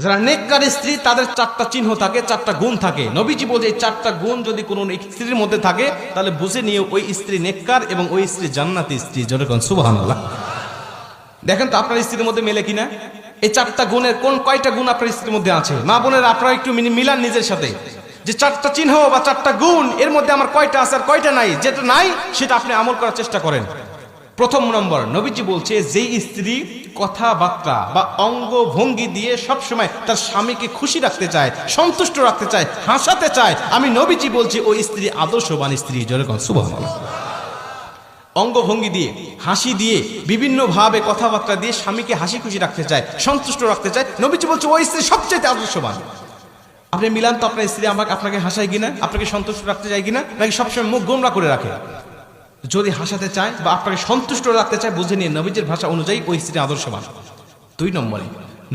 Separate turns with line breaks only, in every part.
যারা নেককার স্ত্রী তাদের চারটা চিহ্ন থাকে, চারটা গুণ থাকে। নবীজি বলছে এই চারটা গুণ যদি কোনো স্ত্রীর মধ্যে থাকে তাহলে বুঝে নিয়ে ওই স্ত্রী নেককার এবং ওই স্ত্রী জান্নাতি স্ত্রী। যেরকম সুবহানাল্লাহ। দেখেন তো আপনার স্ত্রীর মধ্যে মেলে কিনা এই চারটা গুণের কয়টা গুণ আপনার স্ত্রীর মধ্যে আছে? মা বোনেরা আপনারা একটু মিলান নিজের সাথে, যে চারটা চিহ্ন বা চারটা গুণ এর মধ্যে আমার কয়টা আছে আর কয়টা নাই। যেটা নাই সেটা আপনি আমল করার চেষ্টা করেন। প্রথম নম্বর, নবীজি বলছে যেই স্ত্রী কথাবার্তা বা অঙ্গ ভঙ্গি দিয়ে সবসময় তার স্বামীকে খুশি রাখতে চায়, সন্তুষ্ট রাখতে চায়, হাসাতে চায়, আমি নবীজি বলছি ওই স্ত্রী আদর্শবান স্ত্রী। যেরকম সুবহানাল্লাহ। অঙ্গভঙ্গি দিয়ে, হাসি দিয়ে, বিভিন্ন ভাবে কথাবার্তা দিয়ে স্বামীকে হাসি খুশি রাখতে চায়, সন্তুষ্ট রাখতে চায়, নবীজি বলছে ওই স্ত্রী সবচেয়ে আদর্শবান। আপনি মিলান তো আপনার স্ত্রী আপনাকে হাসায় কিনা, আপনাকে সন্তুষ্ট রাখতে চায় কিনা, নাকি সবসময় মুখ গোমরা করে রাখে? যদি হাসাতে চায় বা আপনাকে সন্তুষ্ট রাখতে চায় বুঝে নিয়ে নবীজির ভাষা অনুযায়ী ওই স্ত্রী আদর্শবান। 2 নম্বরে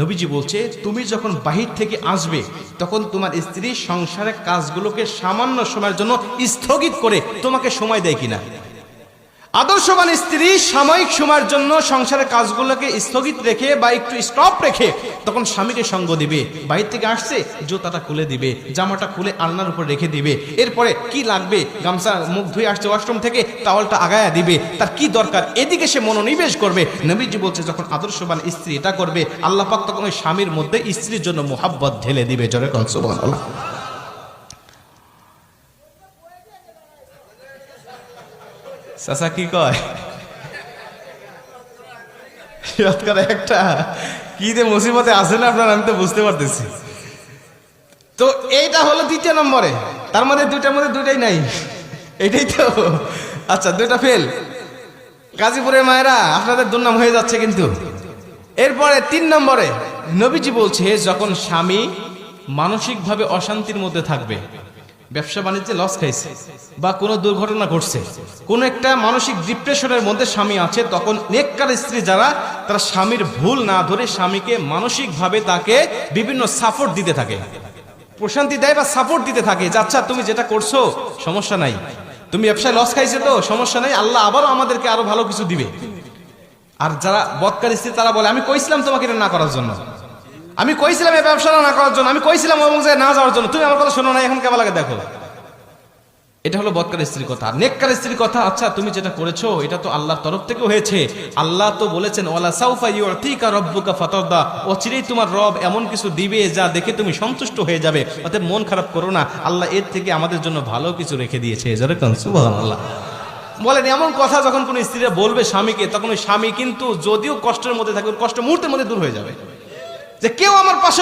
নবীজি বলছে তুমি যখন বাহির থেকে আসবে তখন তোমার স্ত্রী সংসারের কাজগুলোকে সামান্য সময়ের জন্য স্থগিত করে তোমাকে সময় দেয় কিনা। আদর্শবান স্ত্রী সাময়িক সময়ের জন্য সংসারের কাজগুলোকে স্থগিত রেখে বা একটু স্টপ রেখে তখন স্বামীকে সঙ্গ দিবে। বাইরে থেকে আসছে জুতাটা খুলে দিবে, জামাটা খুলে আলনার উপর রেখে দিবে, এরপরে কি লাগবে গামছা মুখ ধুয়ে আসছে ওয়াশরুম থেকে টাওয়ালটা আগায়া দিবে, তার কি দরকার এদিকে সে মনোনিবেশ করবে। নবীজি বলছে যখন আদর্শবান স্ত্রী এটা করবে আল্লাহ পাক তখন ওই স্বামীর মধ্যে স্ত্রীর জন্য মোহাব্বত ঢেলে দিবে। জোরে বলেন সুবহানাল্লাহ। চাচা কি কয় একটা কি যে মুসিবতে আছে না আপনার, আমি তো বুঝতে পারতেছি। তো এইটা হলো 2 নম্বরে, তার মধ্যে 2টার মধ্যে 2টাই নাই, এটাই তো। আচ্ছা 2টা ফেল। গাজীপুরের মায়েরা আপনাদের দুর্নাম হয়ে যাচ্ছে কিন্তু। এরপরে 3 নম্বরে নবীজি বলছে যখন স্বামী মানসিকভাবে অশান্তির মধ্যে থাকবে, ব্যবসা বাণিজ্যে লস খাইছে বা কোনো দুর্ঘটনা ঘটছে, কোন একটা মানসিক ডিপ্রেশনের মধ্যে স্বামী আছে, তখন নেককার স্ত্রী যারা তারা স্বামীর ভুল না ধরে স্বামীকে মানসিকভাবে তাকে বিভিন্ন সাপোর্ট দিতে থাকে, প্রশান্তি দেয় বা সাপোর্ট দিতে থাকে যে আচ্ছা তুমি যেটা করছো সমস্যা নাই, তুমি ব্যবসায় লস খাইছে তো সমস্যা নাই, আল্লাহ আবারও আমাদেরকে আরো ভালো কিছু দিবে। আর যারা বদকার স্ত্রী তারা বলে আমি কইছিলাম তোমাকে এটা না করার জন্য, আমি কইছিলাম এই ব্যবসাটা না করার জন্য, আমি কইছিলাম ওই জায়গায় না যাওয়ার জন্য, তুমি আমার কথা শোনো না, এখন কেমন লাগে দেখো। এটা হলো বদকার স্ত্রীর কথা। নেককার স্ত্রীর কথা আচ্ছা তুমি যেটা করেছো এটা তো আল্লাহর তরফ থেকে হয়েছে, আল্লাহ তো বলেছেন ওয়ালা সাউফা ইউতিকা রাব্বুকা ফাতারদা, অচিরেই তোমার রব এমন কিছু দিবে যা দেখে তুমি সন্তুষ্ট হয়ে যাবে, অতএব মন খারাপ করো না, আল্লাহ এর থেকে আমাদের জন্য ভালো কিছু রেখে দিয়েছে। যেরকম সুবহানাল্লাহ। বলেন এমন কথা যখন কোন স্ত্রীরা বলবে স্বামীকে, তখন ওই স্বামী কিন্তু যদিও কষ্টের মধ্যে থাকে কষ্ট মুহূর্তের মধ্যে দূর হয়ে যাবে, যে কেউ আমার পাশে